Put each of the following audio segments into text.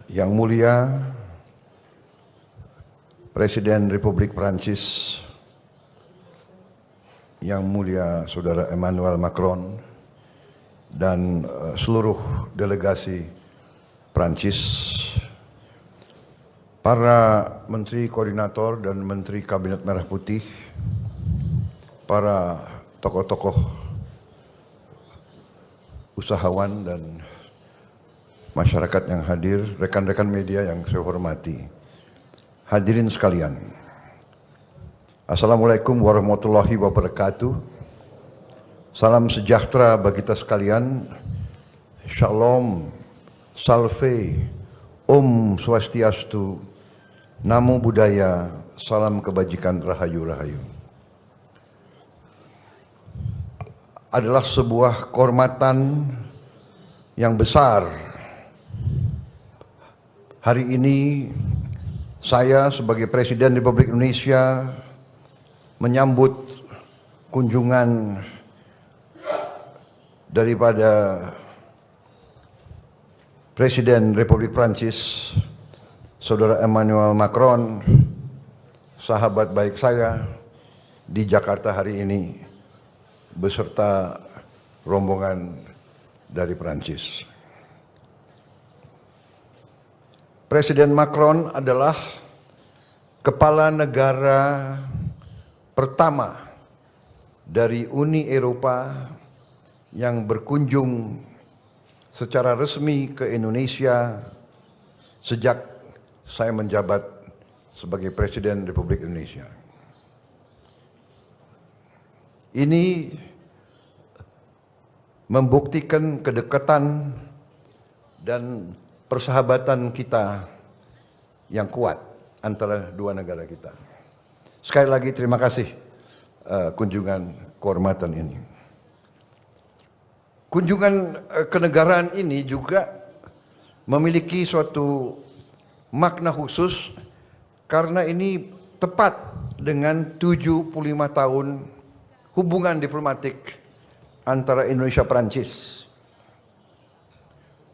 Yang mulia Presiden Republik Prancis, Yang mulia Saudara Emmanuel Macron, dan seluruh delegasi Prancis, para Menteri Koordinator dan Menteri Kabinet Merah Putih, para tokoh-tokoh usahawan dan masyarakat yang hadir, rekan-rekan media yang saya hormati, hadirin sekalian. Assalamualaikum warahmatullahi wabarakatuh. Salam sejahtera bagi kita sekalian. Shalom, salve, Om Swastiastu, Namo Buddhaya, salam kebajikan, rahayu-rahayu. Adalah sebuah kehormatan yang besar hari ini saya sebagai Presiden Republik Indonesia menyambut kunjungan daripada Presiden Republik Prancis, Saudara Emmanuel Macron, sahabat baik saya di Jakarta hari ini beserta rombongan dari Prancis. Presiden Macron adalah kepala negara pertama dari Uni Eropa yang berkunjung secara resmi ke Indonesia sejak saya menjabat sebagai Presiden Republik Indonesia. Ini membuktikan kedekatan dan persahabatan kita yang kuat antara dua negara kita. Sekali lagi terima kasih kunjungan kehormatan ini. Kunjungan kenegaraan ini juga memiliki suatu makna khusus karena ini tepat dengan 75 tahun hubungan diplomatik antara Indonesia Prancis.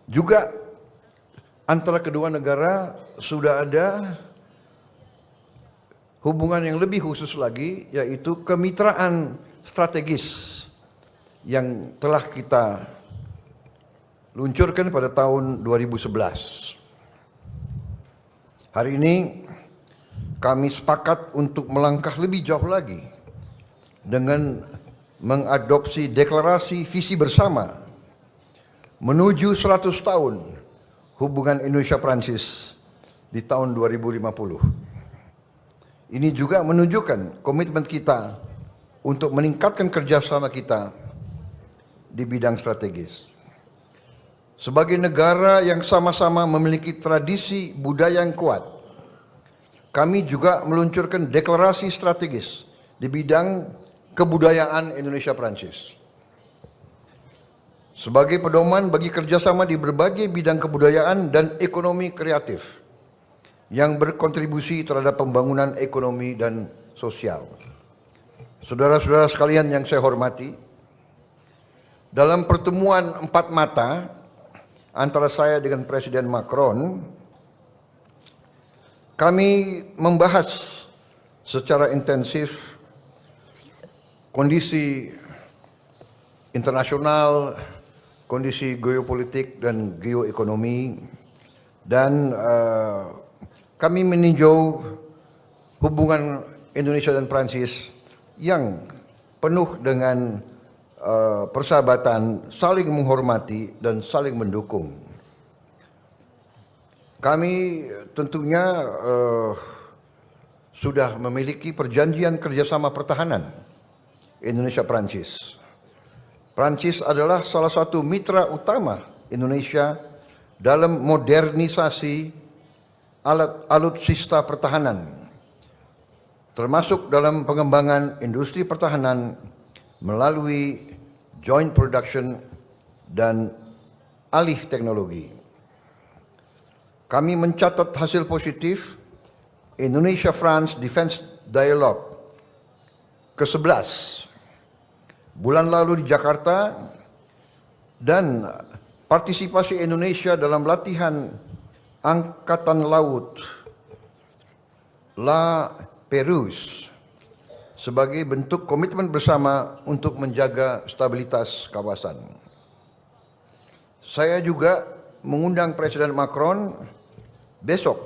Juga antara kedua negara sudah ada hubungan yang lebih khusus lagi, yaitu kemitraan strategis yang telah kita luncurkan pada tahun 2011. Hari ini kami sepakat untuk melangkah lebih jauh lagi dengan mengadopsi deklarasi visi bersama menuju 100 tahun hubungan Indonesia-Prancis di tahun 2050. Ini juga menunjukkan komitmen kita untuk meningkatkan kerjasama kita di bidang strategis. Sebagai negara yang sama-sama memiliki tradisi budaya yang kuat, kami juga meluncurkan deklarasi strategis di bidang kebudayaan Indonesia-Prancis. Sebagai pedoman bagi kerjasama di berbagai bidang kebudayaan dan ekonomi kreatif yang berkontribusi terhadap pembangunan ekonomi dan sosial. Saudara-saudara sekalian yang saya hormati, dalam pertemuan empat mata antara saya dengan Presiden Macron, kami membahas secara intensif kondisi internasional, kondisi geopolitik dan geoekonomi, dan kami meninjau hubungan Indonesia dan Prancis yang penuh dengan persahabatan, saling menghormati dan saling mendukung. Kami tentunya sudah memiliki perjanjian kerjasama pertahanan Indonesia-Prancis. Prancis adalah salah satu mitra utama Indonesia dalam modernisasi alutsista pertahanan, termasuk dalam pengembangan industri pertahanan melalui joint production dan alih teknologi. Kami mencatat hasil positif Indonesia-France Defense Dialogue ke-11 bulan lalu di Jakarta, dan partisipasi Indonesia dalam latihan Angkatan Laut La Perouse sebagai bentuk komitmen bersama untuk menjaga stabilitas kawasan. Saya juga mengundang Presiden Macron besok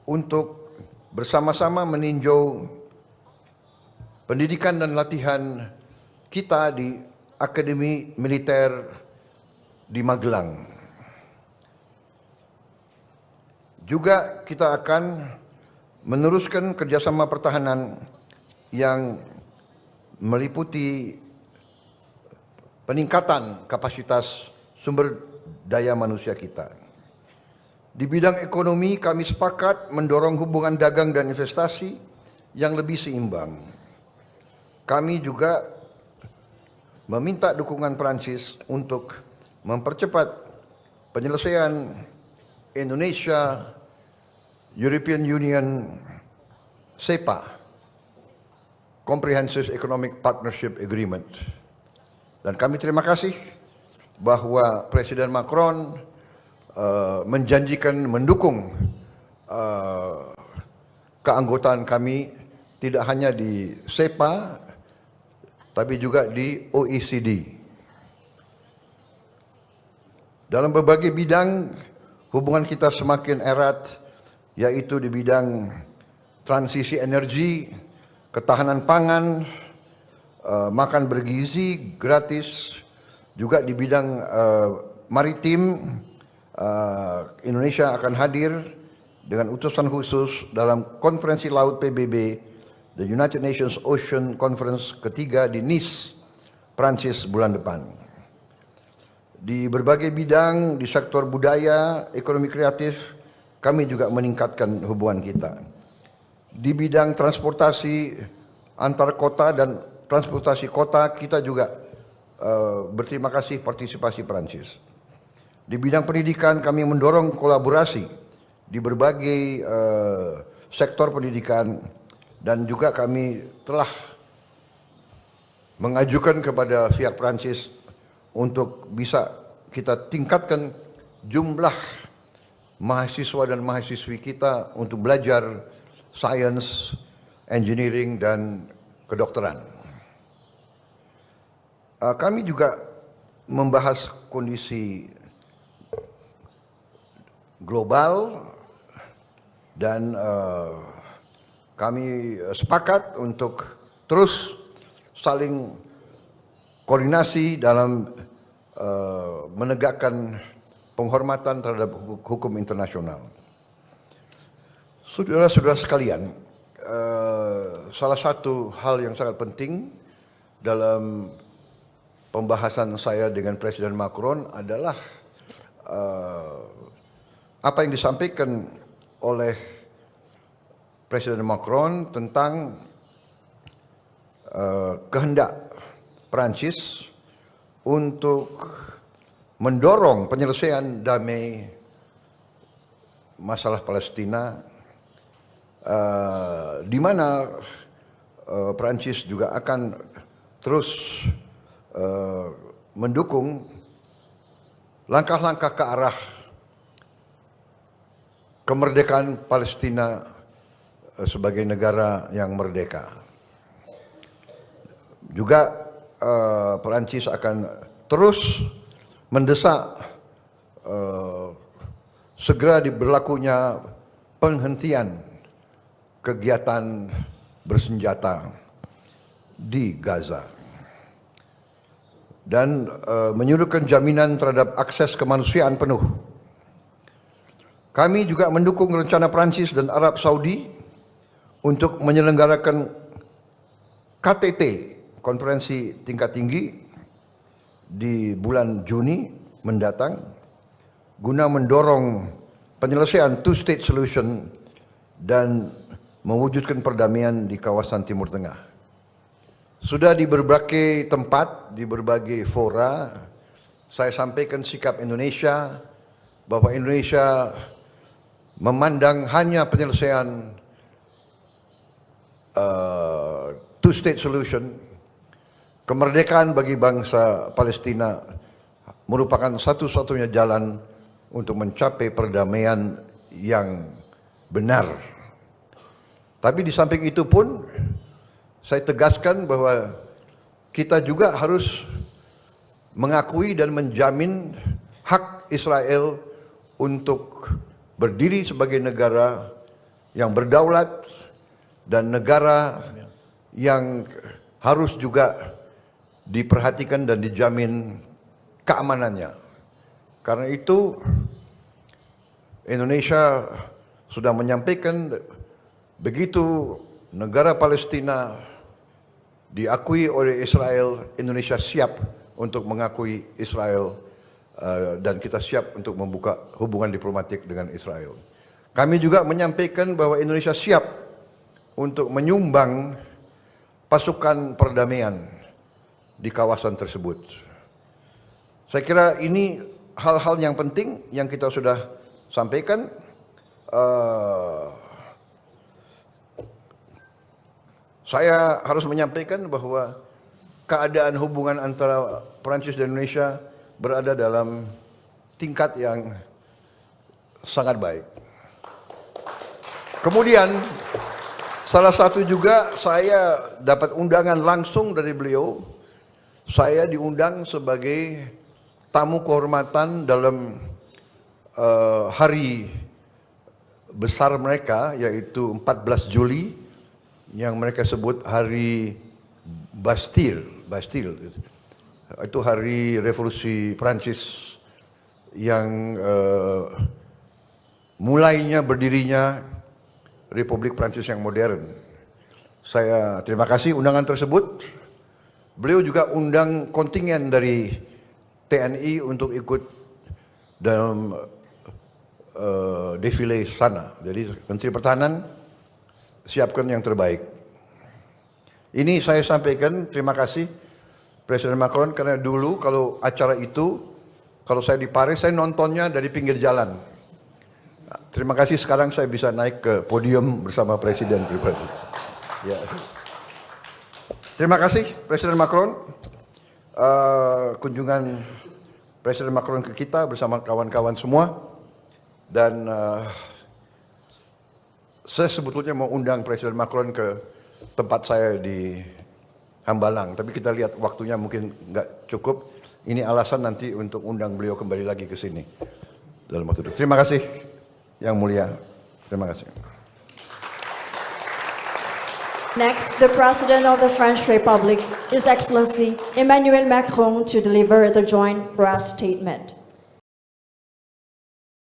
untuk bersama-sama meninjau pendidikan dan latihan kita di Akademi Militer di Magelang. Juga kita akan meneruskan kerjasama pertahanan yang meliputi peningkatan kapasitas sumber daya manusia kita. Di bidang ekonomi kami sepakat mendorong hubungan dagang dan investasi yang lebih seimbang. Kami juga meminta dukungan Perancis untuk mempercepat penyelesaian Indonesia European Union CEPA, Comprehensive Economic Partnership Agreement. Dan kami terima kasih bahwa Presiden Macron menjanjikan mendukung keanggotaan kami tidak hanya di CEPA tapi juga di OECD. Dalam berbagai bidang hubungan kita semakin erat, yaitu di bidang transisi energi, ketahanan pangan, makan bergizi gratis, juga di bidang maritim. Indonesia akan hadir dengan utusan khusus dalam konferensi laut PBB, the United Nations Ocean Conference ketiga di Nice, Prancis bulan depan. Di berbagai bidang, di sektor budaya, ekonomi kreatif, kami juga meningkatkan hubungan kita. Di bidang transportasi antar kota dan transportasi kota, kita juga berterima kasih partisipasi Perancis. Di bidang pendidikan, kami mendorong kolaborasi di berbagai sektor pendidikan, dan juga kami telah mengajukan kepada pihak Perancis untuk bisa kita tingkatkan jumlah mahasiswa dan mahasiswi kita untuk belajar sains, engineering, dan kedokteran. Kami juga membahas kondisi global dan kami sepakat untuk terus saling koordinasi dalam menegakkan penghormatan terhadap hukum internasional. Saudara-saudara sekalian, salah satu hal yang sangat penting dalam pembahasan saya dengan Presiden Macron adalah apa yang disampaikan oleh Presiden Macron tentang kehendak Perancis untuk mendorong penyelesaian damai masalah Palestina, di mana Perancis juga akan terus mendukung langkah-langkah ke arah kemerdekaan Palestina sebagai negara yang merdeka. Juga Perancis akan terus mendesak segera diberlakunya penghentian kegiatan bersenjata di Gaza dan menyuruhkan jaminan terhadap akses kemanusiaan penuh. Kami juga mendukung rencana Perancis dan Arab Saudi untuk menyelenggarakan KTT, konferensi tingkat tinggi, di bulan Juni mendatang guna mendorong penyelesaian two-state solution dan mewujudkan perdamaian di kawasan Timur Tengah. Sudah di berbagai tempat, di berbagai fora, saya sampaikan sikap Indonesia bahwa Indonesia memandang hanya penyelesaian two-state solution, kemerdekaan bagi bangsa Palestina merupakan satu-satunya jalan untuk mencapai perdamaian yang benar. Tapi di samping itu pun saya tegaskan bahwa kita juga harus mengakui dan menjamin hak Israel untuk berdiri sebagai negara yang berdaulat dan negara yang harus juga diperhatikan dan dijamin keamanannya. Karena itu Indonesia sudah menyampaikan begitu negara Palestina diakui oleh Israel, Indonesia siap untuk mengakui Israel dan kita siap untuk membuka hubungan diplomatik dengan Israel. Kami juga menyampaikan bahwa Indonesia siap untuk menyumbang pasukan perdamaian di kawasan tersebut. Saya kira ini hal-hal yang penting yang kita sudah sampaikan. Saya harus menyampaikan bahwa keadaan hubungan antara Perancis dan Indonesia berada dalam tingkat yang sangat baik. Kemudian salah satu juga saya dapat undangan langsung dari beliau. Saya diundang sebagai tamu kehormatan dalam hari besar mereka, yaitu 14 Juli yang mereka sebut hari Bastille. Itu hari revolusi Prancis yang mulainya berdirinya Republik Prancis yang modern. Saya terima kasih undangan tersebut. Beliau juga undang kontingen dari TNI untuk ikut dalam defile sana. Jadi Menteri Pertahanan siapkan yang terbaik. Ini saya sampaikan terima kasih Presiden Macron, karena dulu kalau acara itu, kalau saya di Paris, saya nontonnya dari pinggir jalan. Nah, terima kasih sekarang saya bisa naik ke podium bersama Presiden pribadi. Ya. Terima kasih Presiden Macron. Kunjungan Presiden Macron ke kita bersama kawan-kawan semua. Dan saya sebetulnya mau undang Presiden Macron ke tempat saya di Hambalang, tapi kita lihat waktunya mungkin nggak cukup. Ini alasan nanti untuk undang beliau kembali lagi ke sini dalam waktu itu. Terima kasih Yang Mulia. Terima kasih. Next, the President of the French Republic, His Excellency Emmanuel Macron, to deliver the joint press statement.